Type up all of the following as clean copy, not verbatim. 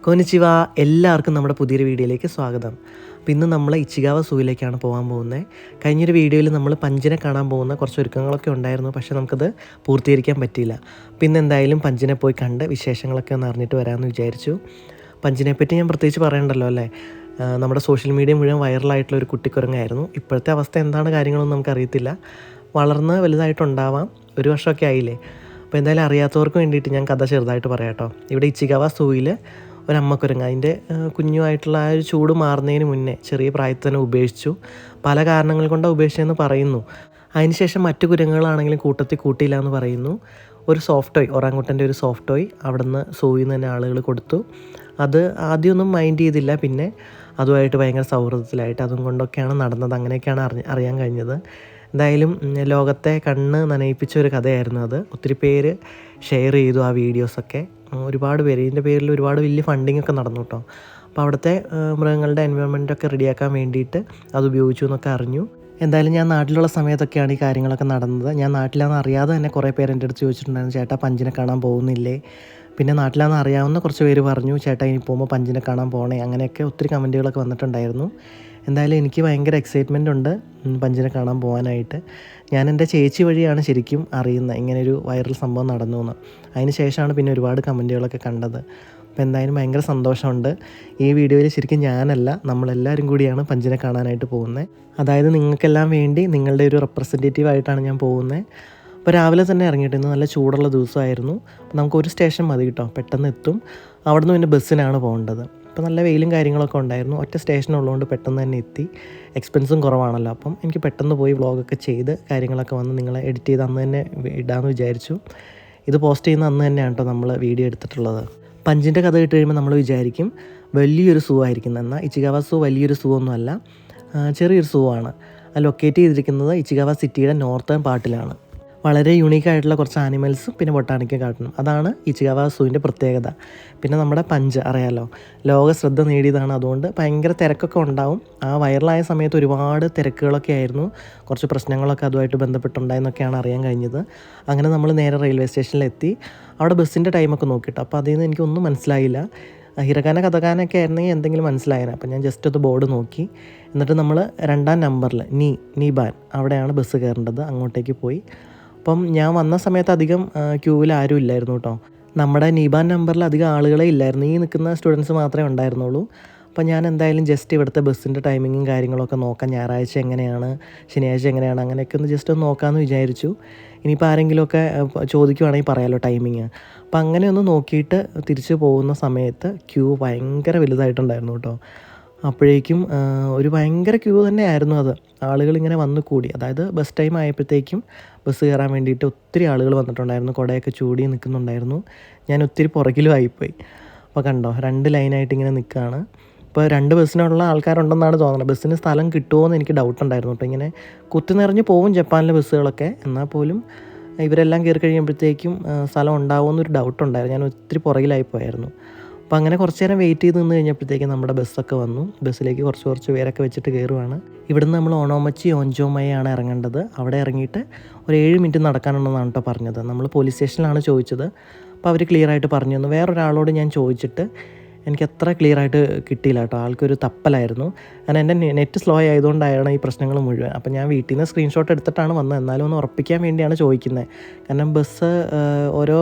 കൊനിച്ചിവ, എല്ലാവർക്കും നമ്മുടെ പുതിയൊരു വീഡിയോയിലേക്ക് സ്വാഗതം. അപ്പോൾ ഇന്ന് നമ്മൾ ഇച്ചിഗാവ സൂവിലേക്കാണ് പോകാൻ പോകുന്നത്. കഴിഞ്ഞൊരു വീഡിയോയിൽ നമ്മൾ പഞ്ചിനെ കാണാൻ പോകുന്ന കുറച്ച് ഒരുക്കങ്ങളൊക്കെ ഉണ്ടായിരുന്നു, പക്ഷേ നമുക്കത് പൂർത്തീകരിക്കാൻ പറ്റിയില്ല. പിന്നെ എന്തായാലും പഞ്ചിനെ പോയി കണ്ട് വിശേഷങ്ങളൊക്കെ ഒന്ന് അറിഞ്ഞിട്ട് വരാമെന്ന് വിചാരിച്ചു. പഞ്ചിനെപ്പറ്റി ഞാൻ പ്രത്യേകിച്ച് പറയണ്ടല്ലോ അല്ലേ. നമ്മുടെ സോഷ്യൽ മീഡിയ മുഴുവൻ വൈറലായിട്ടുള്ള ഒരു കുട്ടിക്കുരങ്ങായിരുന്നു. ഇപ്പോഴത്തെ അവസ്ഥ എന്താണ് കാര്യങ്ങളൊന്നും നമുക്കറിയത്തില്ല. വളർന്ന് വലുതായിട്ടുണ്ടാവാം, ഒരു വർഷമൊക്കെ ആയില്ലേ. അപ്പോൾ എന്തായാലും അറിയാത്തവർക്ക് വേണ്ടിയിട്ട് ഞാൻ കഥ ചെറുതായിട്ട് പറയാം കേട്ടോ. ഇവിടെ ഇച്ചിഗാവ സൂവിൽ ഒരമ്മക്കുരങ്ങ് അതിൻ്റെ കുഞ്ഞുമായിട്ടുള്ള ആ ഒരു ചൂട് മാറുന്നതിന് മുന്നേ ചെറിയ പ്രായത്തിൽ തന്നെ ഉപേക്ഷിച്ചു. പല കാരണങ്ങൾ കൊണ്ടാണ് ഉപേക്ഷിച്ചതെന്ന് പറയുന്നു. അതിനുശേഷം മറ്റു കുരങ്ങുകളാണെങ്കിലും കൂട്ടത്തിൽ കൂട്ടിയില്ല എന്ന് പറയുന്നു. ഒരു സോഫ്റ്റ് ടോയ്, ഒറാങ്കുട്ടൻ്റെ ഒരു സോഫ്റ്റ് ടോയ് അവിടുന്ന് സൂയിൽ നിന്ന് തന്നെ ആളുകൾ കൊടുത്തു. അത് ആദ്യമൊന്നും മൈൻഡ് ചെയ്തില്ല, പിന്നെ അതുമായിട്ട് ഭയങ്കര സൗഹൃദത്തിലായിട്ട് അതും കൊണ്ടൊക്കെയാണ് നടന്നത്. അങ്ങനെയൊക്കെയാണ് അറിയാൻ കഴിഞ്ഞത്. എന്തായാലും ലോകത്തെ കണ്ണ് നനയിപ്പിച്ച ഒരു കഥയായിരുന്നു അത്. ഒത്തിരി പേര് ഷെയർ ചെയ്തു ആ വീഡിയോസൊക്കെ. ഒരുപാട് പേര് ഇതിൻ്റെ പേരിൽ ഒരുപാട് വലിയ ഫണ്ടിങ് ഒക്കെ നടന്നു കേട്ടോ. അപ്പോൾ അവിടുത്തെ മൃഗങ്ങളുടെ എൻവയോൺമെൻറ്റൊക്കെ റെഡിയാക്കാൻ വേണ്ടിയിട്ട് അത് ഉപയോഗിച്ചു എന്നൊക്കെ അറിഞ്ഞു. എന്തായാലും ഞാൻ നാട്ടിലുള്ള സമയത്തൊക്കെയാണ് ഈ കാര്യങ്ങളൊക്കെ നടന്നത്. ഞാൻ നാട്ടിലാണെന്ന് അറിയാതെ തന്നെ കുറേ പേര് എൻ്റെ അടുത്ത് ചോദിച്ചിട്ടുണ്ടായിരുന്നു, ചേട്ടാ പഞ്ചിനെ കാണാൻ പോകുന്നില്ലേ. പിന്നെ നാട്ടിലാണെന്ന് അറിയാവുന്ന കുറച്ച് പേര് പറഞ്ഞു, ചേട്ടാ ഇനി പോകുമ്പോൾ പഞ്ചിനെ കാണാൻ പോകണേ. അങ്ങനെയൊക്കെ ഒത്തിരി കമൻറ്റുകളൊക്കെ വന്നിട്ടുണ്ടായിരുന്നു. എന്തായാലും എനിക്ക് ഭയങ്കര എക്സൈറ്റ്മെൻ്റ് ഉണ്ട് പഞ്ചിനെ കാണാൻ പോകാനായിട്ട്. ഞാൻ എൻ്റെ ചേച്ചി വഴിയാണ് ശരിക്കും അറിയുന്നത് ഇങ്ങനെയൊരു വൈറൽ സംഭവം നടന്നു എന്ന്. അതിന് ശേഷമാണ് പിന്നെ ഒരുപാട് കമൻറ്റുകളൊക്കെ കണ്ടത്. അപ്പോൾ എന്തായാലും ഭയങ്കര സന്തോഷമുണ്ട്. ഈ വീഡിയോയിൽ ശരിക്കും ഞാനല്ല, നമ്മളെല്ലാവരും കൂടിയാണ് പഞ്ചിനെ കാണാനായിട്ട് പോകുന്നത്. അതായത് നിങ്ങൾക്കെല്ലാം വേണ്ടി നിങ്ങളുടെ ഒരു റെപ്രസെൻറ്റേറ്റീവ് ആയിട്ടാണ് ഞാൻ പോകുന്നത്. അപ്പോൾ രാവിലെ തന്നെ ഇറങ്ങിയിട്ട്, ഇന്ന് നല്ല ചൂടുള്ള ദിവസമായിരുന്നു. അപ്പോൾ നമുക്കൊരു സ്റ്റേഷൻ മതി കേട്ടോ, പെട്ടെന്ന് എത്തും. അവിടുന്ന് പിന്നെ ബസ്സിനാണ് പോകേണ്ടത്. അപ്പോൾ നല്ല വെയിലും കാര്യങ്ങളൊക്കെ ഉണ്ടായിരുന്നു. ഒറ്റ സ്റ്റേഷനുള്ളതുകൊണ്ട് പെട്ടെന്ന് തന്നെ എത്തി. എക്സ്പെൻസും കുറവാണല്ലോ, അപ്പം എനിക്ക് പെട്ടെന്ന് പോയി വ്ളോഗൊക്കെ ചെയ്ത് കാര്യങ്ങളൊക്കെ വന്ന് നിങ്ങളെ എഡിറ്റ് ചെയ്ത് അന്ന് തന്നെ ഇടാമെന്ന് വിചാരിച്ചു. ഇത് പോസ്റ്റ് ചെയ്യുന്ന അന്ന് തന്നെയാണ് കേട്ടോ നമ്മൾ വീഡിയോ എടുത്തിട്ടുള്ളത്. പഞ്ചിൻ്റെ കഥ കേട്ട് കഴിയുമ്പോൾ നമ്മൾ വിചാരിക്കും വലിയൊരു സൂ ആയിരിക്കുന്നത്. എന്നാൽ ഇച്ചിഗാവ സൂ വലിയൊരു സൂ ഒന്നുമല്ല, ചെറിയൊരു സൂ ആണ്. ലൊക്കേറ്റ് ചെയ്തിരിക്കുന്നത് ഇച്ചിഗാവ സിറ്റിയുടെ നോർത്തേൺ പാർട്ടിലാണ്. വളരെ യുണീക്കായിട്ടുള്ള കുറച്ച് ആനിമൽസും പിന്നെ ബൊട്ടാണിക്കൽ ഗാർഡനും, അതാണ് ഇച്ചിഗാവ സൂവിൻ്റെ പ്രത്യേകത. പിന്നെ നമ്മുടെ പഞ്ച് അറിയാലോ, ലോക ശ്രദ്ധ നേടിയതാണ്. അതുകൊണ്ട് ഭയങ്കര തിരക്കൊക്കെ ഉണ്ടാവും. ആ വൈറലായ സമയത്ത് ഒരുപാട് തിരക്കുകളൊക്കെ ആയിരുന്നു, കുറച്ച് പ്രശ്നങ്ങളൊക്കെ അതുമായിട്ട് ബന്ധപ്പെട്ടുണ്ടായെന്നൊക്കെയാണ് അറിയാൻ കഴിഞ്ഞത്. അങ്ങനെ നമ്മൾ നേരെ റെയിൽവേ സ്റ്റേഷനിലെത്തി. അവിടെ ബസ്സിൻ്റെ ടൈമൊക്കെ നോക്കിയിട്ട്, അപ്പോൾ അതിൽ നിന്ന് എനിക്കൊന്നും മനസ്സിലായില്ല. ഹിരകാന കഥകാനൊക്കെ ആയിരുന്നെങ്കിൽ എന്തെങ്കിലും മനസ്സിലായേനെ. അപ്പോൾ ഞാൻ ജസ്റ്റ് അത് ബോർഡ് നോക്കി. എന്നിട്ട് നമ്മൾ 2-ാം നമ്പറിൽ നീബാൻ അവിടെയാണ് ബസ് കയറേണ്ടത്. അങ്ങോട്ടേക്ക് പോയി. അപ്പം ഞാൻ വന്ന സമയത്ത് അധികം ക്യൂവിൽ ആരും ഇല്ലായിരുന്നു കേട്ടോ. നമ്മുടെ നീബാൻ നമ്പറിൽ അധികം ആളുകളെ ഇല്ലായിരുന്നു, ഈ നിൽക്കുന്ന സ്റ്റുഡൻസ് മാത്രമേ ഉണ്ടായിരുന്നുള്ളൂ. അപ്പോൾ ഞാൻ എന്തായാലും ജസ്റ്റ് ഇവിടുത്തെ ബസ്സിൻ്റെ ടൈമിങ്ങും കാര്യങ്ങളൊക്കെ നോക്കാം, ഞായറാഴ്ച എങ്ങനെയാണ്, ശനിയാഴ്ച എങ്ങനെയാണ്, അങ്ങനെയൊക്കെ ഒന്ന് ജസ്റ്റ് ഒന്ന് നോക്കാമെന്ന് വിചാരിച്ചു. ഇനിയിപ്പോൾ ആരെങ്കിലുമൊക്കെ ചോദിക്കുവാണെങ്കിൽ പറയാമല്ലോ ടൈമിങ്. അപ്പോൾ അങ്ങനെ ഒന്ന് നോക്കിയിട്ട് തിരിച്ച് പോകുന്ന സമയത്ത് ക്യൂ ഭയങ്കര വലുതായിട്ടുണ്ടായിരുന്നു കേട്ടോ. അപ്പോഴേക്കും ഒരു ഭയങ്കര ക്യൂ തന്നെയായിരുന്നു അത്. ആളുകളിങ്ങനെ വന്നു കൂടി. അതായത് ബസ് ടൈം ആയപ്പോഴത്തേക്കും ബസ് കയറാൻ വേണ്ടിയിട്ട് ഒത്തിരി ആളുകൾ വന്നിട്ടുണ്ടായിരുന്നു. കുടയൊക്കെ ചൂടി നിൽക്കുന്നുണ്ടായിരുന്നു. ഞാൻ ഒത്തിരി പുറകിലും ആയിപ്പോയി. അപ്പോൾ കണ്ടോ, 2 ലൈനായിട്ട് ഇങ്ങനെ നിൽക്കുകയാണ്. ഇപ്പോൾ 2 ബസ്സിനുള്ള ആൾക്കാരുണ്ടെന്നാണ് തോന്നുന്നത്. ബസ്സിന് സ്ഥലം കിട്ടുമോ എന്ന് എനിക്ക് ഡൗട്ട് ഉണ്ടായിരുന്നു കേട്ടോ. ഇങ്ങനെ കുത്തി നിറഞ്ഞ് പോവും ജപ്പാനിലെ ബസ്സുകളൊക്കെ, എന്നാൽ പോലും ഇവരെല്ലാം കയറി കഴിയുമ്പോഴത്തേക്കും സ്ഥലം ഉണ്ടാവുമെന്നൊരു ഡൗട്ടുണ്ടായിരുന്നു. ഞാൻ ഒത്തിരി പുറകിലായിപ്പോയായിരുന്നു. അപ്പോൾ അങ്ങനെ കുറച്ച് നേരം വെയിറ്റ് ചെയ്ത് നിന്ന് കഴിഞ്ഞപ്പോഴത്തേക്കും നമ്മുടെ ബസ്സൊക്കെ വന്നു. ബസ്സിലേക്ക് കുറച്ച് പേരൊക്കെ വെച്ചിട്ട് കയറുവാണ്. ഇവിടുന്ന് നമ്മൾ ഓണോമച്ചി ഓഞ്ചോമയാണ് ഇറങ്ങേണ്ടത്. അവിടെ ഇറങ്ങിയിട്ട് ഒരു 7 മിനിറ്റ് നടക്കാനുണ്ടെന്നാണ് കേട്ടോ പറഞ്ഞത്. നമ്മൾ പോലീസ് സ്റ്റേഷനിലാണ് ചോദിച്ചത്. അപ്പോൾ അവർ ക്ലിയർ ആയിട്ട് പറഞ്ഞു തന്നു. വേറൊരാളോട് ഞാൻ ചോദിച്ചിട്ട് എനിക്ക് അത്ര ക്ലിയർ ആയിട്ട് കിട്ടിയില്ല കേട്ടോ. ആൾക്കൊരു തപ്പലായിരുന്നു. കാരണം എൻ്റെ നെറ്റ് സ്ലോ ആയതുകൊണ്ടാണ് ഈ പ്രശ്നങ്ങൾ മുഴുവൻ. അപ്പോൾ ഞാൻ വീട്ടിൽ നിന്ന് സ്ക്രീൻഷോട്ട് എടുത്തിട്ടാണ് വന്നത്. എന്നാലും ഒന്ന് ഉറപ്പിക്കാൻ വേണ്ടിയാണ് ചോദിക്കുന്നത്. കാരണം ബസ് ഓരോ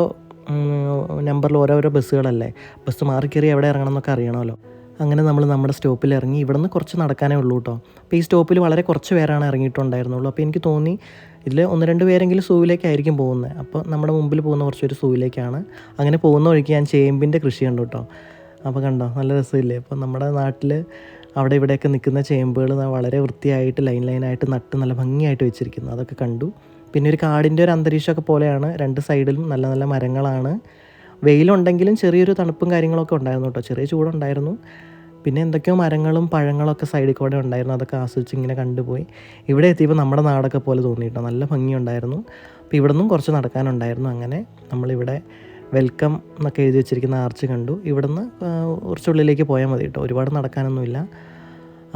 നമ്പറിൽ ഓരോരോ ബസ്സുകളല്ലേ, ബസ് മാറി കയറി എവിടെ ഇറങ്ങണം എന്നൊക്കെ അറിയണമല്ലോ. അങ്ങനെ നമ്മൾ നമ്മുടെ സ്റ്റോപ്പിൽ ഇറങ്ങി. ഇവിടെ നിന്ന് കുറച്ച് നടക്കാനേ ഉള്ളൂ കേട്ടോ. അപ്പോൾ ഈ സ്റ്റോപ്പിൽ വളരെ കുറച്ച് പേരാണ് ഇറങ്ങിയിട്ടുണ്ടായിരുന്നുള്ളൂ. അപ്പോൾ എനിക്ക് തോന്നി ഇതിൽ 1-2 പേരെങ്കിലും സൂവിലേക്കായിരിക്കും പോകുന്നത്. അപ്പോൾ നമ്മുടെ മുമ്പിൽ പോകുന്ന കുറച്ചൊരു സൂവിലേക്കാണ്. അങ്ങനെ പോകുന്ന വഴിക്ക് ഞാൻ ചേമ്പിൻ്റെ കൃഷി കണ്ടു കേട്ടോ. അപ്പോൾ കണ്ടോ, നല്ല രസമില്ലേ. അപ്പോൾ നമ്മുടെ നാട്ടിൽ അവിടെ ഇവിടെയൊക്കെ നിൽക്കുന്ന ചേമ്പുകൾ വളരെ വൃത്തിയായിട്ട് ലൈനായിട്ട് നട്ട് നല്ല ഭംഗിയായിട്ട് വെച്ചിരിക്കുന്നു. അതൊക്കെ കണ്ടു. പിന്നെ ഒരു കാടിൻ്റെ ഒരു അന്തരീക്ഷമൊക്കെ പോലെയാണ്. 2 സൈഡിലും നല്ല നല്ല മരങ്ങളാണ്. വെയിലുണ്ടെങ്കിലും ചെറിയൊരു തണുപ്പും കാര്യങ്ങളൊക്കെ ഉണ്ടായിരുന്നു കേട്ടോ. ചെറിയ ചൂടുണ്ടായിരുന്നു. പിന്നെ എന്തൊക്കെയോ മരങ്ങളും പഴങ്ങളൊക്കെ സൈഡിൽ കൂടെ ഉണ്ടായിരുന്നു. അതൊക്കെ ആസ്വദിച്ച് ഇങ്ങനെ കണ്ടുപോയി. ഇവിടെ എത്തിയപ്പോൾ നമ്മുടെ നാടൊക്കെ പോലെ തോന്നി കേട്ടോ. നല്ല ഭംഗിയുണ്ടായിരുന്നു. അപ്പോൾ ഇവിടെ നിന്നും കുറച്ച് നടക്കാനുണ്ടായിരുന്നു. അങ്ങനെ നമ്മളിവിടെ വെൽക്കം എന്നൊക്കെ എഴുതി വെച്ചിരിക്കുന്ന ആർച്ച് കണ്ടു. ഇവിടുന്ന് കുറച്ചുള്ളിലേക്ക് പോയാൽ മതി കേട്ടോ, ഒരുപാട് നടക്കാനൊന്നുമില്ല.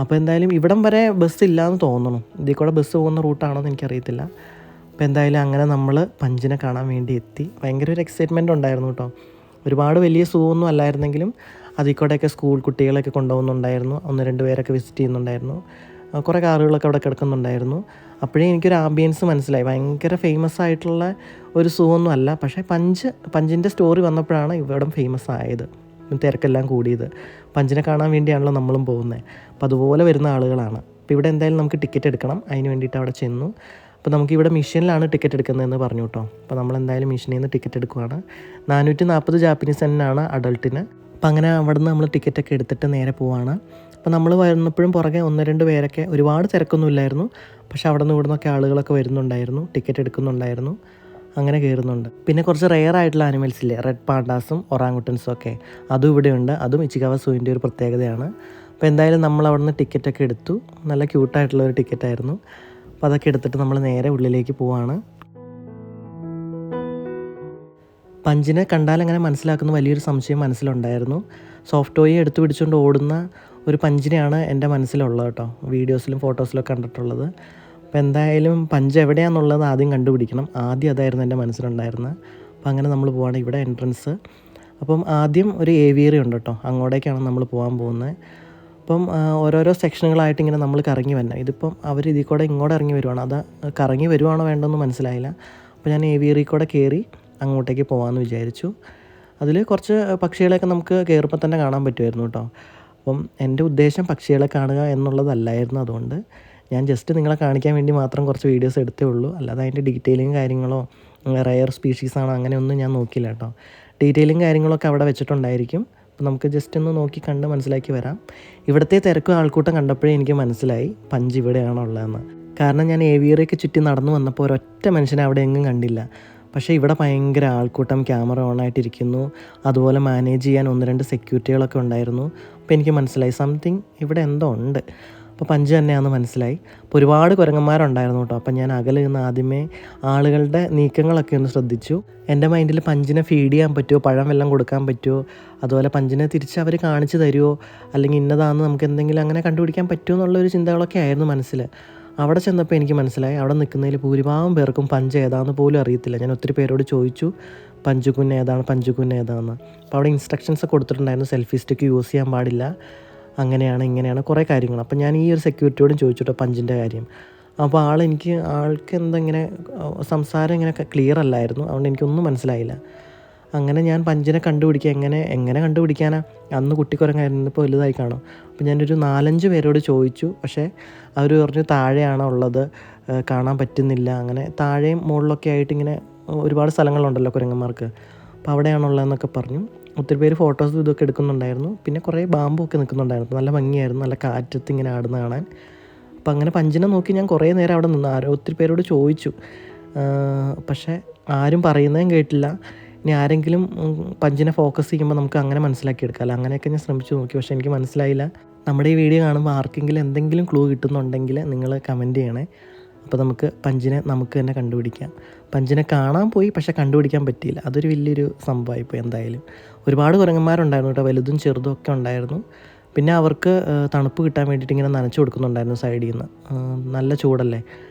അപ്പോൾ എന്തായാലും ഇവിടം വരെ ബസ് ഇല്ലയെന്ന് തോന്നുന്നു. ഇതിൽ കൂടെ ബസ് പോകുന്ന റൂട്ടാണോ എന്ന് എനിക്കറിയത്തില്ല. അപ്പോൾ എന്തായാലും അങ്ങനെ നമ്മൾ പഞ്ചിനെ കാണാൻ വേണ്ടി എത്തി. ഭയങ്കര ഒരു എക്സൈറ്റ്മെൻറ്റ് ഉണ്ടായിരുന്നു കേട്ടോ. ഒരുപാട് വലിയ സൂ ഒന്നും അല്ലായിരുന്നെങ്കിലും അതിൽ കൂടെയൊക്കെ സ്കൂൾ കുട്ടികളൊക്കെ കൊണ്ടുപോകുന്നുണ്ടായിരുന്നു. 1-2 പേരൊക്കെ വിസിറ്റ് ചെയ്യുന്നുണ്ടായിരുന്നു. കുറേ കാറുകളൊക്കെ അവിടെ കിടക്കുന്നുണ്ടായിരുന്നു. അപ്പോഴേ എനിക്കൊരു ആംബിയൻസ് മനസ്സിലായി. ഭയങ്കര ഫേമസ് ആയിട്ടുള്ള ഒരു സൂ ഒന്നും അല്ല. പക്ഷേ പഞ്ചിൻ്റെ സ്റ്റോറി വന്നപ്പോഴാണ് ഇവിടം ഫേമസ് ആയത്, തിരക്കെല്ലാം കൂടിയത്. പഞ്ചിനെ കാണാൻ വേണ്ടിയാണല്ലോ നമ്മളും പോകുന്നത്. അപ്പോൾ അതുപോലെ വരുന്ന ആളുകളാണ്. അപ്പോൾ ഇവിടെ എന്തായാലും നമുക്ക് ടിക്കറ്റ് എടുക്കണം. അതിന് വേണ്ടിയിട്ട് അവിടെ ചെന്നു. അപ്പോൾ നമുക്കിവിടെ മിഷനിലാണ് ടിക്കറ്റ് എടുക്കുന്നതെന്ന് പറഞ്ഞു കേട്ടോ. അപ്പോൾ നമ്മളെന്തായാലും മിഷനിൽ നിന്ന് ടിക്കറ്റ് എടുക്കുവാണ്. 440 ജാപ്പനീസ് യെന്നാണ് അഡൾട്ടിന്. അപ്പോൾ അങ്ങനെ അവിടെ നിന്ന് നമ്മൾ ടിക്കറ്റൊക്കെ എടുത്തിട്ട് നേരെ പോവാണ്. അപ്പോൾ നമ്മൾ വരുന്നപ്പോഴും പുറകെ 1-2 പേരൊക്കെ, ഒരുപാട് തിരക്കൊന്നും ഇല്ലായിരുന്നു. പക്ഷേ അവിടെ നിന്ന് ഇവിടുന്നൊക്കെ ആളുകളൊക്കെ വരുന്നുണ്ടായിരുന്നു, ടിക്കറ്റ് എടുക്കുന്നുണ്ടായിരുന്നു, അങ്ങനെ കയറുന്നുണ്ട്. പിന്നെ കുറച്ച് റെയർ ആയിട്ടുള്ള ആനിമൽസ് ഇല്ലേ, റെഡ് പാണ്ടാസും ഒറാങ്ങുട്ടൻസും ഒക്കെ, അതും ഇവിടെയുണ്ട്. അതും ഇച്ചിഗാവ സൂവിൻ്റെ ഒരു പ്രത്യേകതയാണ്. അപ്പോൾ എന്തായാലും നമ്മൾ അവിടെ നിന്ന് ടിക്കറ്റൊക്കെ എടുത്തു. നല്ല ക്യൂട്ടായിട്ടുള്ളൊരു ടിക്കറ്റായിരുന്നു. അപ്പോൾ അതൊക്കെ എടുത്തിട്ട് നമ്മൾ നേരെ ഉള്ളിലേക്ക് പോവാണ്. പഞ്ചിനെ കണ്ടാൽ അങ്ങനെ മനസ്സിലാക്കുന്ന വലിയൊരു സംശയം മനസ്സിലുണ്ടായിരുന്നു. സോഫ്റ്റ് ടോയ് എടുത്തു പിടിച്ചുകൊണ്ട് ഓടുന്ന ഒരു പഞ്ചിനെയാണ് എൻ്റെ മനസ്സിലുള്ളത് കേട്ടോ, വീഡിയോസിലും ഫോട്ടോസിലൊക്കെ കണ്ടിട്ടുള്ളത്. അപ്പോൾ എന്തായാലും പഞ്ച് എവിടെയാണെന്നുള്ളത് ആദ്യം കണ്ടുപിടിക്കണം. ആദ്യം അതായിരുന്നു എൻ്റെ മനസ്സിലുണ്ടായിരുന്നത്. അപ്പോൾ അങ്ങനെ നമ്മൾ പോവാണ്. ഇവിടെ എൻട്രൻസ്. അപ്പം ആദ്യം ഒരു ഏവിയറി ഉണ്ട് കേട്ടോ, അങ്ങോട്ടേക്കാണ് നമ്മൾ പോകാൻ പോകുന്നത്. അപ്പം ഓരോരോ സെക്ഷനുകളായിട്ട് ഇങ്ങനെ നമ്മൾ കറങ്ങി വരണം. ഇതിപ്പം അവർ ഇതിൽ കൂടെ ഇങ്ങോട്ട് ഇറങ്ങി വരുവാണ്. അത് കറങ്ങി വരുവാണോ വേണ്ടതെന്ന് മനസ്സിലായില്ല. അപ്പോൾ ഞാൻ ഏവിയറി കൂടെ കയറി അങ്ങോട്ടേക്ക് പോകാമെന്ന് വിചാരിച്ചു. അതിൽ കുറച്ച് പക്ഷികളെയൊക്കെ നമുക്ക് കയറുമ്പോൾ തന്നെ കാണാൻ പറ്റുമായിരുന്നു കേട്ടോ. അപ്പം എൻ്റെ ഉദ്ദേശം പക്ഷികളെ കാണുക എന്നുള്ളതല്ലായിരുന്നു. അതുകൊണ്ട് ഞാൻ ജസ്റ്റ് നിങ്ങളെ കാണിക്കാൻ വേണ്ടി മാത്രം കുറച്ച് വീഡിയോസ് എടുത്തേ ഉള്ളൂ. അല്ലാതെ അതിൻ്റെ ഡീറ്റെയിലിങ് കാര്യങ്ങളോ റെയർ സ്പീഷീസാണോ അങ്ങനെയൊന്നും ഞാൻ നോക്കിയില്ല കേട്ടോ. ഡീറ്റെയിലിങ് കാര്യങ്ങളൊക്കെ അവിടെ വെച്ചിട്ടുണ്ടായിരിക്കും. അപ്പോൾ നമുക്ക് ജസ്റ്റ് ഒന്ന് നോക്കി കണ്ട് മനസ്സിലാക്കി വരാം. ഇവിടുത്തെ തിരക്കും ആൾക്കൂട്ടം കണ്ടപ്പോഴേ എനിക്ക് മനസ്സിലായി പഞ്ച് ഇവിടെയാണോ ഉള്ളതെന്ന്. കാരണം ഞാൻ ഏവിയറിയൊക്കെ ചുറ്റി നടന്നു വന്നപ്പോൾ ഒരൊറ്റ മനുഷ്യനെ അവിടെ എങ്ങും കണ്ടില്ല. പക്ഷേ ഇവിടെ ഭയങ്കര ആൾക്കൂട്ടം, ക്യാമറ ഓണായിട്ടിരിക്കുന്നു. അതുപോലെ മാനേജ് ചെയ്യാൻ 1-2 സെക്യൂരിറ്റികളൊക്കെ ഉണ്ടായിരുന്നു. അപ്പോൾ എനിക്ക് മനസ്സിലായി സംതിങ് ഇവിടെ എന്തോ ഉണ്ട്. അപ്പോൾ പഞ്ച് തന്നെയാണെന്ന് മനസ്സിലായി. അപ്പോൾ ഒരുപാട് കുരങ്ങന്മാരുണ്ടായിരുന്നു കേട്ടോ. അപ്പോൾ ഞാൻ അകലെ നിന്ന് ആദ്യമേ ആളുകളുടെ നീക്കങ്ങളൊക്കെ ഒന്ന് ശ്രദ്ധിച്ചു. എൻ്റെ മൈൻഡിൽ പഞ്ചിനെ ഫീഡ് ചെയ്യാൻ പറ്റുമോ, പഴം വെള്ളം കൊടുക്കാൻ പറ്റുമോ, അതുപോലെ പഞ്ചിനെ തിരിച്ച് അവർ കാണിച്ചു തരുമോ, അല്ലെങ്കിൽ ഇന്നതാണെന്ന് നമുക്ക് എന്തെങ്കിലും അങ്ങനെ കണ്ടുപിടിക്കാൻ പറ്റുമോ എന്നുള്ളൊരു ചിന്തകളൊക്കെ ആയിരുന്നു മനസ്സിൽ. അവിടെ ചെന്നപ്പോൾ എനിക്ക് മനസ്സിലായി അവിടെ നിൽക്കുന്നതിൽ ഭൂരിഭാഗം പേർക്കും പഞ്ച് ഏതാണെന്ന് പോലും അറിയത്തില്ല. ഞാൻ ഒത്തിരി പേരോട് ചോദിച്ചു പഞ്ചുകുന്ന് ഏതാണ്, പഞ്ചുകുന്ന് ഏതാണെന്ന്. അപ്പോൾ അവിടെ ഇൻസ്ട്രക്ഷൻസ് കൊടുത്തിട്ടുണ്ടായിരുന്നു, സെൽഫി സ്റ്റിക്ക് യൂസ് ചെയ്യാൻ പാടില്ല, അങ്ങനെയാണ് ഇങ്ങനെയാണ് കുറേ കാര്യങ്ങൾ. അപ്പോൾ ഞാൻ ഈ ഒരു സെക്യൂരിറ്റിയോടും ചോദിച്ചിട്ടോ പഞ്ചിൻ്റെ കാര്യം. അപ്പോൾ ആൾക്ക് എന്തെങ്ങനെ സംസാരം ഇങ്ങനെ ക്ലിയർ അല്ലായിരുന്നു. അതുകൊണ്ട് എനിക്കൊന്നും മനസ്സിലായില്ല. അങ്ങനെ ഞാൻ പഞ്ചിനെ കണ്ടുപിടിക്കുക, എങ്ങനെ കണ്ടുപിടിക്കാനാ, അന്ന് കുട്ടിക്കുരങ്ങായിരുന്നു, ഇപ്പോൾ വലുതായി കാണും. അപ്പോൾ ഞാനൊരു 4-5 പേരോട് ചോദിച്ചു. പക്ഷേ അവർ പറഞ്ഞു താഴെയാണോ ഉള്ളത്, കാണാൻ പറ്റുന്നില്ല. അങ്ങനെ താഴെയും മുകളിലൊക്കെ ആയിട്ട് ഇങ്ങനെ ഒരുപാട് സ്ഥലങ്ങളുണ്ടല്ലോ കുരങ്ങന്മാർക്ക്, അപ്പോൾ അവിടെയാണുള്ളതെന്നൊക്കെ പറഞ്ഞു. ഒത്തിരി പേര് ഫോട്ടോസും ഇതൊക്കെ എടുക്കുന്നുണ്ടായിരുന്നു. പിന്നെ കുറേ ബാമ്പൊക്കെ നിൽക്കുന്നുണ്ടായിരുന്നു, നല്ല ഭംഗിയായിരുന്നു, നല്ല കാറ്റത്ത് ഇങ്ങനെ ആടുന്ന കാണാൻ. അപ്പോൾ അങ്ങനെ പഞ്ചിനെ നോക്കി ഞാൻ കുറേ നേരം അവിടെ നിന്ന് ഒത്തിരി പേരോട് ചോദിച്ചു. പക്ഷേ ആരും പറയുന്നതും കേട്ടില്ല. ഇനി ആരെങ്കിലും പഞ്ചിനെ ഫോക്കസ് ചെയ്യുമ്പോൾ നമുക്ക് അങ്ങനെ മനസ്സിലാക്കിയെടുക്കാമല്ലോ. അങ്ങനെയൊക്കെ ഞാൻ ശ്രമിച്ചു നോക്കി, പക്ഷേ എനിക്ക് മനസ്സിലായില്ല. നമ്മുടെ ഈ വീഡിയോ കാണുമ്പോൾ ആർക്കെങ്കിലും എന്തെങ്കിലും ക്ലൂ കിട്ടുന്നുണ്ടെങ്കിൽ നിങ്ങൾ കമൻറ്റ് ചെയ്യണേ. അപ്പോൾ നമുക്ക് പഞ്ചിനെ നമുക്ക് തന്നെ കണ്ടുപിടിക്കാം. പഞ്ചിനെ കാണാൻ പോയി, പക്ഷേ കണ്ടുപിടിക്കാൻ പറ്റിയില്ല. അതൊരു വലിയൊരു സംഭവമായിപ്പോയി. എന്തായാലും ഒരുപാട് കുരങ്ങന്മാരുണ്ടായിരുന്നു കേട്ടോ, വലുതും ചെറുതും ഒക്കെ ഉണ്ടായിരുന്നു. പിന്നെ അവർക്ക് തണുപ്പ് കിട്ടാൻ വേണ്ടിയിട്ട് ഇങ്ങനെ നനച്ചു കൊടുക്കുന്നുണ്ടായിരുന്നു സൈഡിൽ നിന്ന്, നല്ല ചൂടല്ലേ.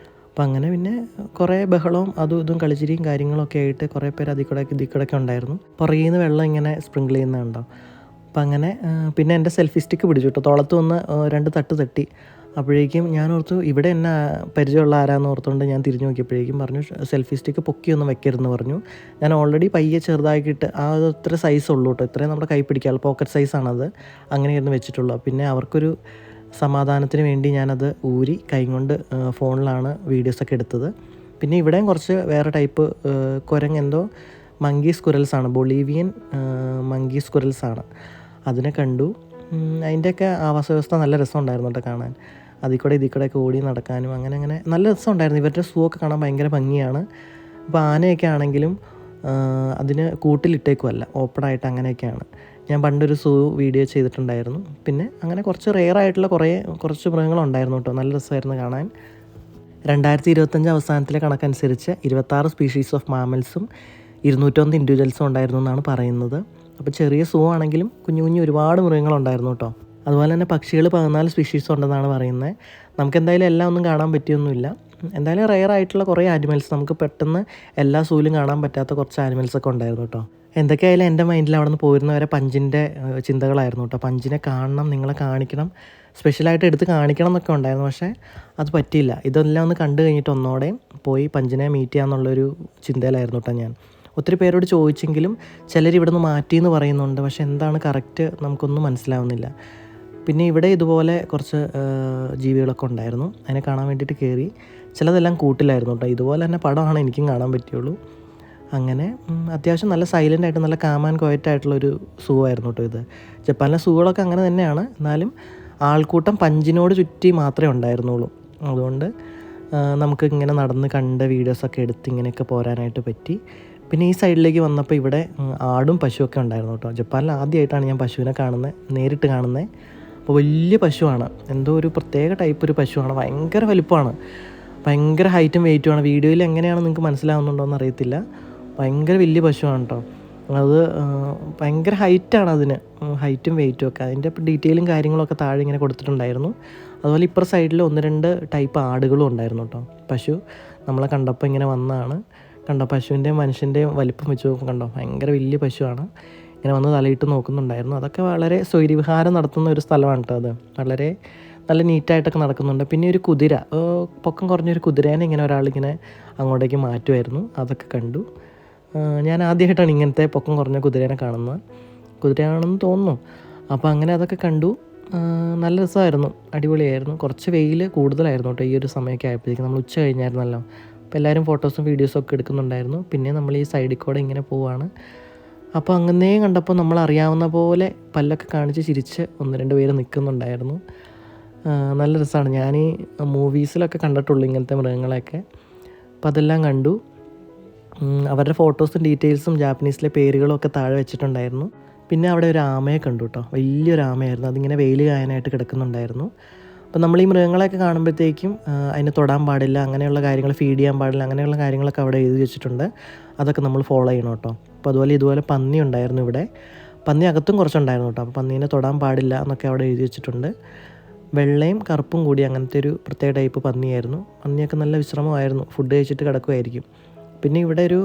അപ്പോൾ അങ്ങനെ പിന്നെ കുറേ ബഹളവും അതും ഇതും കളിച്ചിരിയും കാര്യങ്ങളൊക്കെ ആയിട്ട് കുറേ പേര് ഇതിൽ കൂടെയൊക്കെ ഉണ്ടായിരുന്നു. പുറകിൽ നിന്ന് വെള്ളം ഇങ്ങനെ സ്പ്രിങ്കിൾ ചെയ്യുന്നുണ്ടോ. അപ്പോൾ അങ്ങനെ പിന്നെ എൻ്റെ സെൽഫി സ്റ്റിക്ക് പിടിച്ചു കേട്ടോ, തോളത്ത് വന്ന് 2 തട്ട് തട്ടി. അപ്പോഴേക്കും ഞാൻ ഓർത്തു ഇവിടെ എന്നെ പരിചയമുള്ള ആരാന്ന് ഓർത്തുകൊണ്ട് ഞാൻ തിരിഞ്ഞു നോക്കിയപ്പോഴേക്കും പറഞ്ഞു സെൽഫി സ്റ്റിക്ക് പൊക്കിയൊന്നും വെക്കരുതെന്ന് പറഞ്ഞു. ഞാൻ ഓൾറെഡി പയ്യെ ചെറുതാക്കിയിട്ട് അത്ര സൈസ് ഉള്ളൂ കേട്ടോ, ഇത്രയും നമ്മുടെ കൈ പിടിക്കാനുള്ള പോക്കറ്റ് സൈസാണത്, അങ്ങനെയായിരുന്നു വെച്ചിട്ടുള്ളൂ. പിന്നെ അവർക്കൊരു സമാധാനത്തിന് വേണ്ടി ഞാനത് ഊരി കൈ കൊണ്ട് ഫോണിലാണ് വീഡിയോസൊക്കെ എടുത്തത്. പിന്നെ ഇവിടെയും കുറച്ച് വേറെ ടൈപ്പ് കുരങ്ങ്, എന്തോ മങ്കി സ്കുരൽസാണ്, ബൊളീവിയൻ മങ്കി സ്കുരൽസാണ്, അതിനെ കണ്ടു. അതിൻ്റെയൊക്കെ ആവാസ വ്യവസ്ഥ നല്ല രസമുണ്ടായിരുന്നു കേട്ടോ കാണാൻ. ഇതിൽ കൂടെയൊക്കെ ഓടി നടക്കാനും അങ്ങനെ നല്ല രസമുണ്ടായിരുന്നു. ഇവരുടെ സൂ ഒക്കെ കാണാൻ ഭയങ്കര ഭംഗിയാണ്. അപ്പോൾ ആനയൊക്കെ ആണെങ്കിലും അതിന് കൂട്ടിലിട്ടേക്കുമല്ല, ഓപ്പണായിട്ട് അങ്ങനെയൊക്കെയാണ്. ഞാൻ പണ്ടൊരു സൂ വീഡിയോ ചെയ്തിട്ടുണ്ടായിരുന്നു. പിന്നെ അങ്ങനെ കുറച്ച് റെയർ ആയിട്ടുള്ള കുറച്ച് മൃഗങ്ങളുണ്ടായിരുന്നു കേട്ടോ, നല്ല രസമായിരുന്നു കാണാൻ. 2025 അവസാനത്തിലെ കണക്കനുസരിച്ച് 26 സ്പീഷീസ് ഓഫ് മാമൽസും 201 ഇൻഡിവിജ്വൽസും ഉണ്ടായിരുന്നു എന്നാണ് പറയുന്നത്. അപ്പോൾ ചെറിയ സൂ ആണെങ്കിലും കുഞ്ഞു ഒരുപാട് മൃഗങ്ങളുണ്ടായിരുന്നു കേട്ടോ. അതുപോലെ തന്നെ പക്ഷികൾ 14 സ്പീഷീസ് ഉണ്ടെന്നാണ് പറയുന്നത്. നമുക്കെന്തായാലും എല്ലാം ഒന്നും കാണാൻ പറ്റിയൊന്നുമില്ല. എന്തായാലും റെയർ ആയിട്ടുള്ള കുറേ ആനിമൽസ്, നമുക്ക് പെട്ടെന്ന് എല്ലാ സൂവിലും കാണാൻ പറ്റാത്ത കുറച്ച് ആനിമൽസൊക്കെ ഉണ്ടായിരുന്നു കേട്ടോ. എന്തൊക്കെയായാലും എൻ്റെ മൈൻഡിൽ അവിടെ നിന്ന് പോരുന്നവരെ പഞ്ചിൻ്റെ ചിന്തകളായിരുന്നു കേട്ടോ. പഞ്ചിനെ കാണണം, നിങ്ങളെ കാണിക്കണം, സ്പെഷ്യലായിട്ട് എടുത്ത് കാണിക്കണം എന്നൊക്കെ ഉണ്ടായിരുന്നു. പക്ഷേ അത് പറ്റിയില്ല. ഇതെല്ലാം ഒന്ന് കണ്ടു കഴിഞ്ഞിട്ട് ഒന്നോടെ പോയി പഞ്ചിനെ മീറ്റ് ചെയ്യാമെന്നുള്ളൊരു ചിന്തയിലായിരുന്നു കേട്ടോ ഞാൻ. ഒത്തിരി പേരോട് ചോദിച്ചെങ്കിലും ചിലർ ഇവിടുന്ന് മാറ്റിയെന്ന് പറയുന്നുണ്ട്. പക്ഷേ എന്താണ് കറക്റ്റ് നമുക്കൊന്നും മനസ്സിലാവുന്നില്ല. പിന്നെ ഇവിടെ ഇതുപോലെ കുറച്ച് ജീവികളൊക്കെ ഉണ്ടായിരുന്നു. അതിനെ കാണാൻ വേണ്ടിയിട്ട് കയറി. ചിലതെല്ലാം കൂട്ടിലായിരുന്നു കേട്ടോ. ഇതുപോലെ തന്നെ പടമാണ് എനിക്കും കാണാൻ പറ്റുള്ളൂ. അങ്ങനെ അത്യാവശ്യം നല്ല സൈലൻ്റ് ആയിട്ട് നല്ല കാം ആൻഡ് ക്വയറ്റ് ആയിട്ടുള്ളൊരു സൂ ആയിരുന്നു കേട്ടോ ഇത്. ജപ്പാനിലെ സൂകളൊക്കെ അങ്ങനെ തന്നെയാണ്. എന്നാലും ആൾക്കൂട്ടം പഞ്ചിനോട് ചുറ്റി മാത്രമേ ഉണ്ടായിരുന്നുള്ളൂ. അതുകൊണ്ട് നമുക്ക് ഇങ്ങനെ നടന്ന് കണ്ട് വീഡിയോസൊക്കെ എടുത്ത് ഇങ്ങനെയൊക്കെ പോരാനായിട്ട് പറ്റി. പിന്നെ ഈ സൈഡിലേക്ക് വന്നപ്പോൾ ഇവിടെ ആടും പശുവൊക്കെ ഉണ്ടായിരുന്നു കേട്ടോ. ജപ്പാനിൽ ആദ്യമായിട്ടാണ് ഞാൻ പശുവിനെ കാണുന്നത്, നേരിട്ട് കാണുന്നത്. അപ്പോൾ വലിയ പശുവാണ്, എന്തോ ഒരു പ്രത്യേക ടൈപ്പ് ഒരു പശുവാണ്. ഭയങ്കര വലുപ്പമാണ്, ഭയങ്കര ഹൈറ്റും വെയിറ്റുമാണ്. വീഡിയോയിൽ എങ്ങനെയാണ് നിങ്ങൾക്ക് മനസ്സിലാവുന്നുണ്ടോ എന്ന് അറിയത്തില്ല. ഭയങ്കര വലിയ പശുവാണ് കേട്ടോ. അത് ഭയങ്കര ഹൈറ്റാണ്, അതിന് ഹൈറ്റും വെയിറ്റും ഒക്കെ. അതിൻ്റെ ഡീറ്റെയിലും കാര്യങ്ങളൊക്കെ താഴെ ഇങ്ങനെ കൊടുത്തിട്ടുണ്ടായിരുന്നു. അതുപോലെ ഇപ്പുറ സൈഡിൽ 1-2 ടൈപ്പ് ആടുകളും ഉണ്ടായിരുന്നു കേട്ടോ. പശു നമ്മളെ കണ്ടപ്പോൾ ഇങ്ങനെ വന്നതാണ്. കണ്ടോ പശുവിൻ്റെയും മനുഷ്യൻ്റെയും വലിപ്പം വെച്ച് നോക്കും, കണ്ടോ ഭയങ്കര വലിയ പശുവാണ്. ഇങ്ങനെ വന്ന് തലയിട്ട് നോക്കുന്നുണ്ടായിരുന്നു. അതൊക്കെ വളരെ സ്വൈര്യവിഹാരം നടത്തുന്ന ഒരു സ്ഥലമാണ് കേട്ടോ. അത് വളരെ നല്ല നീറ്റായിട്ടൊക്കെ നടക്കുന്നുണ്ട്. പിന്നെ ഒരു കുതിര, പൊക്കം കുറഞ്ഞൊരു കുതിരേനെ ഇങ്ങനെ ഒരാളിങ്ങനെ അങ്ങോട്ടേക്ക് മാറ്റുമായിരുന്നു. അതൊക്കെ കണ്ടു. ഞാൻ ആദ്യമായിട്ടാണ് ഇങ്ങനത്തെ പൊക്കം കുറഞ്ഞ കുതിരേനെ കാണുന്നത്. കുതിരയാണെന്ന് തോന്നുന്നു. അപ്പോൾ അങ്ങനെ അതൊക്കെ കണ്ടു. നല്ല രസമായിരുന്നു, അടിപൊളിയായിരുന്നു. കുറച്ച് വെയിൽ കൂടുതലായിരുന്നു കേട്ടോ ഈ ഒരു സമയമൊക്കെ ആയപ്പോഴേക്കും. നമ്മൾ ഉച്ച കഴിഞ്ഞായിരുന്നല്ലോ. അപ്പോൾ എല്ലാവരും ഫോട്ടോസും വീഡിയോസും ഒക്കെ എടുക്കുന്നുണ്ടായിരുന്നു. പിന്നെ നമ്മൾ ഈ സൈഡിൽ കൂടെ ഇങ്ങനെ പോവാണ്. അപ്പോൾ അങ്ങനെ കണ്ടപ്പോൾ നമ്മൾ അറിയാവുന്ന പോലെ പല്ലൊക്കെ കാണിച്ച് ചിരിച്ച് 1-2 പേര് നിൽക്കുന്നുണ്ടായിരുന്നു. നല്ല രസമാണ്. ഞാൻ ഈ മൂവീസിലൊക്കെ കണ്ടിട്ടുള്ളൂ ഇങ്ങനത്തെ മൃഗങ്ങളെയൊക്കെ. അപ്പോൾ അതെല്ലാം കണ്ടു. അവരുടെ ഫോട്ടോസും ഡീറ്റെയിൽസും ജാപ്പനീസിലെ പേരുകളും ഒക്കെ താഴെ വെച്ചിട്ടുണ്ടായിരുന്നു. പിന്നെ അവിടെ ഒരു ആമയെ കണ്ടു കേട്ടോ. വലിയൊരു ആമയായിരുന്നു. അതിങ്ങനെ വെയിൽ കായാനായിട്ട് കിടക്കുന്നുണ്ടായിരുന്നു. അപ്പോൾ നമ്മൾ ഈ മൃഗങ്ങളെയൊക്കെ കാണുമ്പോഴത്തേക്കും അതിനെ തൊടാൻ പാടില്ല, അങ്ങനെയുള്ള കാര്യങ്ങൾ, ഫീഡ് ചെയ്യാൻ പാടില്ല, അങ്ങനെയുള്ള കാര്യങ്ങളൊക്കെ അവിടെ എഴുതി വെച്ചിട്ടുണ്ട്. അതൊക്കെ നമ്മൾ ഫോളോ ചെയ്യണം കേട്ടോ. അപ്പോൾ ഇതുപോലെ പന്നി ഉണ്ടായിരുന്നു ഇവിടെ. പന്നി അകത്തും കുറച്ചുണ്ടായിരുന്നു കേട്ടോ. അപ്പോൾ പന്നീനെ തൊടാൻ പാടില്ല എന്നൊക്കെ അവിടെ എഴുതി വെച്ചിട്ടുണ്ട്. വെള്ളയും കറുപ്പും കൂടി അങ്ങനത്തെ ഒരു പ്രത്യേക ടൈപ്പ് പന്നിയായിരുന്നു. പന്നിയൊക്കെ നല്ല വിശ്രമമായിരുന്നു, ഫുഡ് കഴിച്ചിട്ട് കിടക്കുമായിരിക്കും. പിന്നെ ഇവിടെ ഒരു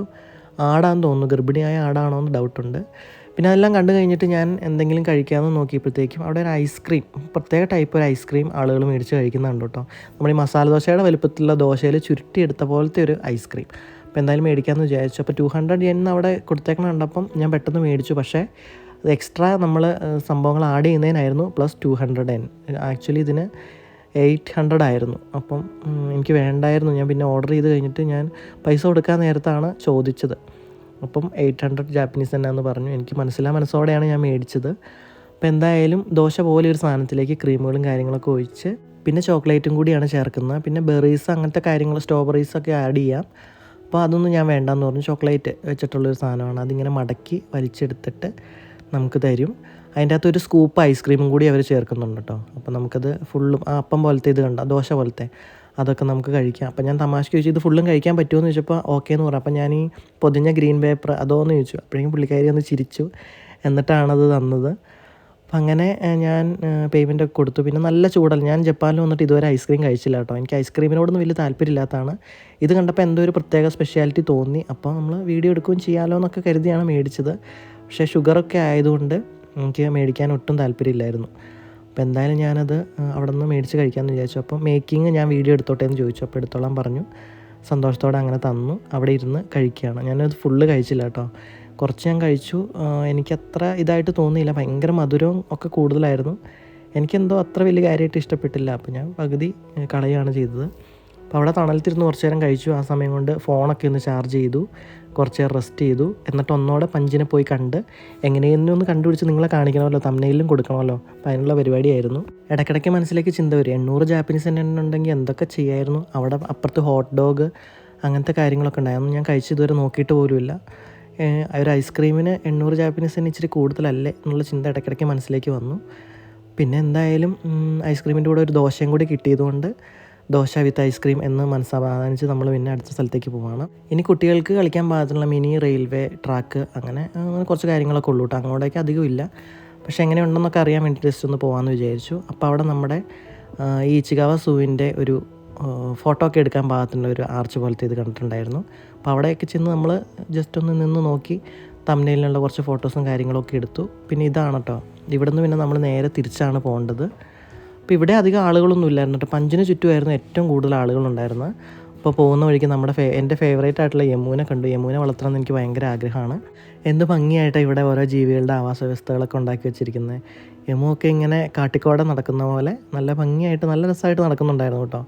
ആടാന്ന് തോന്നുന്നു, ഗർഭിണിയായ ആടാണോ എന്ന് ഡൗട്ടുണ്ട്. പിന്നെ അതെല്ലാം കണ്ടു കഴിഞ്ഞിട്ട് ഞാൻ എന്തെങ്കിലും കഴിക്കാമെന്ന് നോക്കിയപ്പോഴത്തേക്കും അവിടെ ഒരു ഐസ്ക്രീം, പ്രത്യേക ടൈപ്പ് ഒരു ഐസ്ക്രീം ആളുകൾ മേടിച്ച് കഴിക്കുന്നുണ്ട് കേട്ടോ. നമ്മൾ ഈ മസാല ദോശയുടെ വലുപ്പത്തിലുള്ള ദോശയിൽ ചുരുട്ടിയെടുത്ത പോലത്തെ ഒരു ഐസ്ക്രീം. അപ്പോൾ എന്തായാലും മേടിക്കാമെന്ന് വിചാരിച്ചു. അപ്പോൾ 200 yen അവിടെ കൊടുത്തേക്കണം കണ്ടപ്പം ഞാൻ പെട്ടെന്ന് മേടിച്ചു. പക്ഷേ അത് എക്സ്ട്രാ നമ്മൾ സംഭവങ്ങൾ ആഡ് ചെയ്യുന്നതിനായിരുന്നു പ്ലസ് 200 yen. ആക്ച്വലി ഇതിന് 800 ആയിരുന്നു. അപ്പം എനിക്ക് വേണ്ടായിരുന്നു. ഞാൻ പിന്നെ ഓർഡർ ചെയ്ത് കഴിഞ്ഞിട്ട് ഞാൻ പൈസ കൊടുക്കാൻ നേരത്താണ് ചോദിച്ചത്. അപ്പം 800 ജാപ്പനീസ് തന്നെയെന്ന് പറഞ്ഞു. എനിക്ക് മനസ്സോടെയാണ് ഞാൻ മേടിച്ചത്. അപ്പോൾ എന്തായാലും ദോശ പോലെ ഒരു സാധനത്തിലേക്ക് ക്രീമുകളും കാര്യങ്ങളൊക്കെ ഒഴിച്ച് പിന്നെ ചോക്ലേറ്റും കൂടിയാണ് ചേർക്കുന്നത്. പിന്നെ ബെറീസ് അങ്ങനത്തെ കാര്യങ്ങൾ, സ്ട്രോബെറീസൊക്കെ ആഡ് ചെയ്യാം. അപ്പോൾ അതൊന്നും ഞാൻ വേണ്ടെന്ന് പറഞ്ഞു. ചോക്ലേറ്റ് വെച്ചിട്ടുള്ളൊരു സാധനമാണ്. അതിങ്ങനെ മടക്കി വലിച്ചെടുത്തിട്ട് നമുക്ക് തരും. അതിൻ്റെ അകത്തൊരു സ്കൂപ്പ് ഐസ്ക്രീമും കൂടി അവർ ചേർക്കുന്നുണ്ട് കേട്ടോ. അപ്പോൾ നമുക്കത് ഫുള്ളും അപ്പം പോലത്തെ ഇത് കണ്ടോ, ദോശ പോലത്തെ, അതൊക്കെ നമുക്ക് കഴിക്കാം. അപ്പോൾ ഞാൻ തമാശയ്ക്ക് ചോദിച്ചു ഇത് ഫുള്ളും കഴിക്കാൻ പറ്റുമോ എന്ന് ചോദിച്ചപ്പോൾ ഓക്കെ എന്ന് പറഞ്ഞു. അപ്പോൾ ഞാൻ ഈ പൊതിഞ്ഞ ഗ്രീൻ പേപ്പർ അതോന്ന് ചോദിച്ചു. അപ്പോഴേക്കും പുള്ളിക്കാരി ഒന്ന് ചിരിച്ചു, എന്നിട്ടാണത് തന്നത്. അപ്പം അങ്ങനെ ഞാൻ പേയ്മെൻറ്റൊക്കെ കൊടുത്തു. പിന്നെ നല്ല ചൂടല്ല. ഞാൻ ജപ്പാനിൽ വന്നിട്ട് ഇതുവരെ ഐസ്ക്രീം കഴിച്ചില്ല കേട്ടോ. എനിക്ക് ഐസ്ക്രീമിനോടൊന്നും വലിയ താല്പര്യമില്ലാത്തതാണ്. ഇത് കണ്ടപ്പോൾ എന്തോ ഒരു പ്രത്യേക സ്പെഷ്യാലിറ്റി തോന്നി. അപ്പോൾ നമ്മൾ വീഡിയോ എടുക്കുകയും ചെയ്യാമല്ലോ എന്നൊക്കെ കരുതിയാണ് മേടിച്ചത്. പക്ഷേ ഷുഗറൊക്കെ ആയതുകൊണ്ട് എനിക്ക് മേടിക്കാൻ ഒട്ടും താല്പര്യമില്ലായിരുന്നു. അപ്പോൾ എന്തായാലും ഞാനത് അവിടെ നിന്ന് മേടിച്ച് കഴിക്കാമെന്ന് വിചാരിച്ചു. അപ്പോൾ മേക്കിങ് ഞാൻ വീഡിയോ എടുത്തോട്ടെ എന്ന് ചോദിച്ചു. അപ്പോൾ എടുത്തോളാൻ പറഞ്ഞു. സന്തോഷത്തോടെ അങ്ങനെ തന്നു. അവിടെ ഇരുന്ന് കഴിക്കുകയാണ്. ഞാനത് ഫുള്ള് കഴിച്ചില്ല കേട്ടോ. കുറച്ച് ഞാൻ കഴിച്ചു. എനിക്കത്ര ഇതായിട്ട് തോന്നിയില്ല. ഭയങ്കര മധുരവും ഒക്കെ കൂടുതലായിരുന്നു. എനിക്കെന്തോ അത്ര വലിയ കാര്യമായിട്ട് ഇഷ്ടപ്പെട്ടില്ല. അപ്പോൾ ഞാൻ പകുതി കളയുകയാണ് ചെയ്തത്. അപ്പോൾ അവിടെ തണലത്തിരുന്ന് കുറച്ച് നേരം കഴിച്ചു. ആ സമയം കൊണ്ട് ഫോണൊക്കെ ഒന്ന് ചാർജ് ചെയ്തു, കുറച്ച് നേരം റെസ്റ്റ് ചെയ്തു. എന്നിട്ട് ഒന്നോടെ പഞ്ചിനെ പോയി കണ്ട് എങ്ങനെയെന്നും ഒന്ന് കണ്ടുപിടിച്ച് നിങ്ങളെ കാണിക്കണമല്ലോ, തംബ്നെയിലും കൊടുക്കണമല്ലോ. അപ്പോൾ അതിനുള്ള പരിപാടിയായിരുന്നു. ഇടയ്ക്കിടയ്ക്ക് മനസ്സിലേക്ക് ചിന്ത വരും, 800 ജാപ്പനീസ് തന്നെ ഉണ്ടെങ്കിൽ എന്തൊക്കെ ചെയ്യായിരുന്നു. അവിടെ അപ്പുറത്ത് ഹോട്ട് ഡോഗ് അങ്ങനത്തെ കാര്യങ്ങളൊക്കെ ഉണ്ടായിരുന്നു. ഞാൻ കഴിച്ച് ഇതുവരെ നോക്കിയിട്ട് പോലുമില്ല. ഒരു ഐസ്ക്രീമിന് 800 ജാപ്പനീസ് തന്നെ ഇച്ചിരി കൂടുതലല്ലേ എന്നുള്ള ചിന്ത ഇടയ്ക്കിടയ്ക്ക് മനസ്സിലേക്ക് വന്നു. പിന്നെ എന്തായാലും ഐസ്ക്രീമിൻ്റെ കൂടെ ഒരു ദോശയും കൂടി കിട്ടിയതുകൊണ്ട് ദോശ വിത്ത് ഐസ്ക്രീം എന്ന് മനസ്സമാധാനിച്ച് നമ്മൾ പിന്നെ അടുത്ത സ്ഥലത്തേക്ക് പോവാണ്. ഇനി കുട്ടികൾക്ക് കളിക്കാൻ പാകത്തിനുള്ള മിനി റെയിൽവേ ട്രാക്ക് അങ്ങനെ കുറച്ച് കാര്യങ്ങളൊക്കെ ഉള്ളൂ കേട്ടോ. അങ്ങോട്ടേക്ക് അധികം ഇല്ല. പക്ഷേ എങ്ങനെയുണ്ടെന്നൊക്കെ അറിയാൻ വേണ്ടി ജസ്റ്റ് ഒന്ന് പോകാമെന്ന് വിചാരിച്ചു. അപ്പോൾ അവിടെ നമ്മുടെ ഈ ഇച്ചിഗാവ സൂവിൻ്റെ ഒരു ഫോട്ടോ ഒക്കെ എടുക്കാൻ പാകത്തിനുള്ള ഒരു ആർച്ച് പോലത്തെ ഇത് കണ്ടിട്ടുണ്ടായിരുന്നു. അപ്പോൾ അവിടെയൊക്കെ ചെന്ന് നമ്മൾ ജസ്റ്റ് ഒന്ന് നിന്ന് നോക്കി തംബ്നെയിലിനുള്ള കുറച്ച് ഫോട്ടോസും കാര്യങ്ങളൊക്കെ എടുത്തു. പിന്നെ ഇതാണ് കേട്ടോ, ഇവിടെ നിന്ന് പിന്നെ നമ്മൾ നേരെ തിരിച്ചാണ് പോകേണ്ടത്. അപ്പോൾ ഇവിടെ അധികം ആളുകളൊന്നും ഇല്ലായിരുന്നു കേട്ടോ, പഞ്ചിന് ചുറ്റുമായിരുന്നു ഏറ്റവും കൂടുതൽ ആളുകളുണ്ടായിരുന്നത്. അപ്പോൾ പോകുന്ന വഴിക്ക് എൻ്റെ ഫേവറേറ്റ് ആയിട്ടുള്ള യമുനെ കണ്ടു. യമുനെ വളർത്തണം എന്ന് എനിക്ക് ഭയങ്കര ആഗ്രഹമാണ്. എന്ത് ഭംഗിയായിട്ടാണ് ഇവിടെ ഓരോ ജീവികളുടെ ആവാസ വ്യവസ്ഥകളൊക്കെ ഉണ്ടാക്കി വെച്ചിരിക്കുന്നത്. യമു ഇങ്ങനെ കാട്ടിക്കോടെ നടക്കുന്ന പോലെ നല്ല ഭംഗിയായിട്ട് നല്ല രസമായിട്ട് നടക്കുന്നുണ്ടായിരുന്നു കേട്ടോ.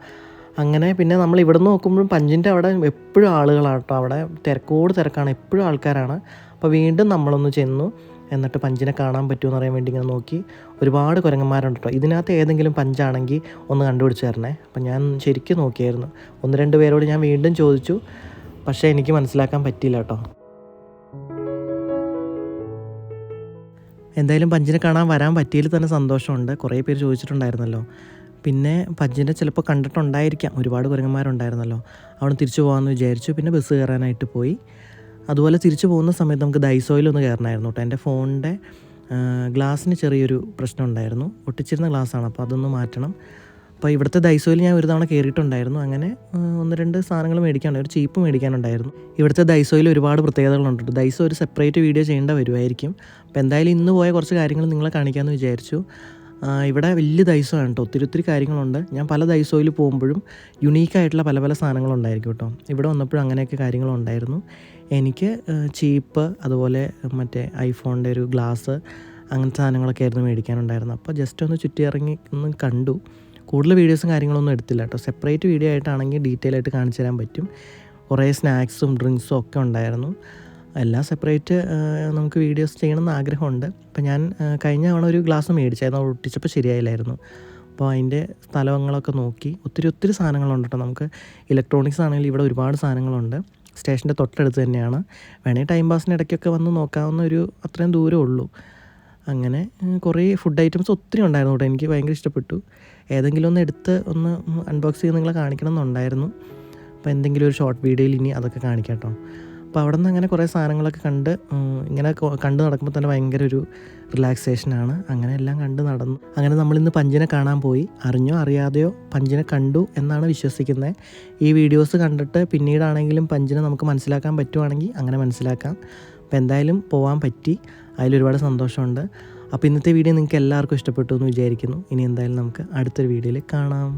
അങ്ങനെ പിന്നെ നമ്മൾ ഇവിടെ നിന്ന് നോക്കുമ്പോഴും പഞ്ചിൻ്റെ അവിടെ എപ്പോഴും ആളുകളാണ് കേട്ടോ, അവിടെ തിരക്കോട് തിരക്കാണ്, എപ്പോഴും ആൾക്കാരാണ്. അപ്പോൾ വീണ്ടും നമ്മളൊന്ന് ചെന്നു, എന്നിട്ട് പഞ്ചിനെ കാണാൻ പറ്റുമെന്ന് അറിയാൻ വേണ്ടി ഇങ്ങനെ നോക്കി. ഒരുപാട് കുരങ്ങന്മാരുണ്ട് കേട്ടോ. ഇതിനകത്ത് ഏതെങ്കിലും പഞ്ചാണെങ്കിൽ ഒന്ന് കണ്ടുപിടിച്ച് തരണേ. അപ്പം ഞാൻ ശരിക്കും നോക്കിയായിരുന്നു. 1-2 പേരോട് ഞാൻ വീണ്ടും ചോദിച്ചു, പക്ഷേ എനിക്ക് മനസ്സിലാക്കാൻ പറ്റിയില്ല കേട്ടോ. എന്തായാലും പഞ്ചിനെ കാണാൻ വരാൻ പറ്റിയതിൽ തന്നെ സന്തോഷമുണ്ട്. കുറേ പേര് ചോദിച്ചിട്ടുണ്ടായിരുന്നല്ലോ. പിന്നെ പഞ്ചിനെ ചിലപ്പോൾ കണ്ടിട്ടുണ്ടായിരിക്കാം, ഒരുപാട് കുരങ്ങന്മാരുണ്ടായിരുന്നല്ലോ. അവിടെ തിരിച്ചു പോകാമെന്ന് വിചാരിച്ചു. പിന്നെ ബസ് കയറാനായിട്ട് പോയി. അതുപോലെ തിരിച്ചു പോകുന്ന സമയത്ത് നമുക്ക് ഡൈസോയിലൊന്ന് കയറണമായിരുന്നു കേട്ടോ. എൻ്റെ ഫോണിൻ്റെ ഗ്ലാസ്സിന് ചെറിയൊരു പ്രശ്നം ഉണ്ടായിരുന്നു, ഒട്ടിച്ചിരുന്ന ഗ്ലാസ്സാണ്, അപ്പോൾ അതൊന്ന് മാറ്റണം. അപ്പോൾ ഇവിടുത്തെ ഡൈസോയിൽ ഞാൻ ഒരു തവണ കയറിയിട്ടുണ്ടായിരുന്നു. അങ്ങനെ 1-2 സാധനങ്ങൾ മേടിക്കാനുണ്ട്, ഒരു ചീപ്പ് മേടിക്കാനുണ്ടായിരുന്നു. ഇവിടുത്തെ ഡൈസോയിൽ ഒരുപാട് പ്രത്യേകതകളുണ്ട്. ഡൈസോ ഒരു സെപ്പറേറ്റ് വീഡിയോ ചെയ്യേണ്ട വരുമായിരിക്കും. അപ്പോൾ എന്തായാലും ഇന്ന് പോയ കുറച്ച് കാര്യങ്ങൾ നിങ്ങളെ കാണിക്കാമെന്ന് വിചാരിച്ചു. ഇവിടെ വലിയ ഡൈസോ ആണ് കേട്ടോ, ഒത്തിരി കാര്യങ്ങളുണ്ട്. ഞാൻ പല ഡൈസോയിൽ പോകുമ്പോഴും യുണീക്കായിട്ടുള്ള പല സാധനങ്ങളുണ്ടായിരിക്കും കേട്ടോ. ഇവിടെ വന്നപ്പോഴും അങ്ങനെയൊക്കെ കാര്യങ്ങളുണ്ടായിരുന്നു. എനിക്ക് ചീപ്പ്, അതുപോലെ മറ്റേ ഐഫോണിൻ്റെ ഒരു ഗ്ലാസ്, അങ്ങനത്തെ സാധനങ്ങളൊക്കെ ആയിരുന്നു മേടിക്കാനുണ്ടായിരുന്നു. അപ്പോൾ ജസ്റ്റ് ഒന്ന് ചുറ്റി ഇറങ്ങി ഒന്ന് കണ്ടു. കൂടുതൽ വീഡിയോസും കാര്യങ്ങളൊന്നും എടുത്തില്ല കേട്ടോ. സെപ്പറേറ്റ് വീഡിയോ ആയിട്ടാണെങ്കിൽ ഡീറ്റെയിൽ ആയിട്ട് കാണിച്ചു തരാൻ പറ്റും. കുറേ സ്നാക്സും ഡ്രിങ്ക്സും ഒക്കെ ഉണ്ടായിരുന്നു. എല്ലാം സെപ്പറേറ്റ് നമുക്ക് വീഡിയോസ് ചെയ്യണമെന്ന് ആഗ്രഹമുണ്ട്. അപ്പോൾ ഞാൻ കഴിഞ്ഞ തവണ ഒരു ഗ്ലാസ് മേടിച്ചായിരുന്നു, അത് ഒട്ടിച്ചപ്പോൾ ശരിയായില്ലായിരുന്നു. അപ്പോൾ അതിൻ്റെ സ്ഥലങ്ങളൊക്കെ നോക്കി. ഒത്തിരി സാധനങ്ങളുണ്ട് കേട്ടോ. നമുക്ക് ഇലക്ട്രോണിക്സ് ആണെങ്കിൽ ഇവിടെ ഒരുപാട് സാധനങ്ങളുണ്ട്. സ്റ്റേഷൻ്റെ തൊട്ടടുത്ത് തന്നെയാണ്. വേണമെങ്കിൽ ടൈം പാസിന് ഇടയ്ക്കൊക്കെ വന്ന് നോക്കാവുന്ന ഒരു അത്രയും ദൂരമേ ഉള്ളൂ. അങ്ങനെ കുറേ ഫുഡ് ഐറ്റംസ് ഒത്തിരി ഉണ്ടായിരുന്നു കേട്ടോ. എനിക്ക് ഭയങ്കര ഇഷ്ടപ്പെട്ടു. ഏതെങ്കിലും ഒന്ന് എടുത്ത് ഒന്ന് അൺബോക്സ് ചെയ്ത് നിങ്ങളെ കാണിക്കണം എന്നുണ്ടായിരുന്നു. അപ്പോൾ എന്തെങ്കിലും ഒരു ഷോർട്ട് വീഡിയോയിൽ ഇനി അതൊക്കെ കാണിക്കാം കേട്ടോ. അപ്പോൾ അവിടെ നിന്ന് അങ്ങനെ കുറേ സാധനങ്ങളൊക്കെ കണ്ട് ഇങ്ങനെ കണ്ട് നടക്കുമ്പോൾ തന്നെ ഭയങ്കര ഒരു റിലാക്സേഷനാണ്. അങ്ങനെ എല്ലാം കണ്ട് നടന്നു. അങ്ങനെ നമ്മളിന്ന് പഞ്ചിനെ കാണാൻ പോയി. അറിഞ്ഞോ അറിയാതെയോ പഞ്ചിനെ കണ്ടു എന്നാണ് വിശ്വസിക്കുന്നത്. ഈ വീഡിയോസ് കണ്ടിട്ട് പിന്നീടാണെങ്കിലും പഞ്ചിനെ നമുക്ക് മനസ്സിലാക്കാൻ പറ്റുവാണെങ്കിൽ അങ്ങനെ മനസ്സിലാക്കാം. അപ്പോൾ എന്തായാലും പോകാൻ പറ്റി, അതിലൊരുപാട് സന്തോഷമുണ്ട്. അപ്പോൾ ഇന്നത്തെ വീഡിയോ നിങ്ങൾക്ക് എല്ലാവർക്കും ഇഷ്ടപ്പെട്ടു എന്ന് വിചാരിക്കുന്നു. ഇനി എന്തായാലും നമുക്ക് അടുത്തൊരു വീഡിയോയിൽ കാണാം.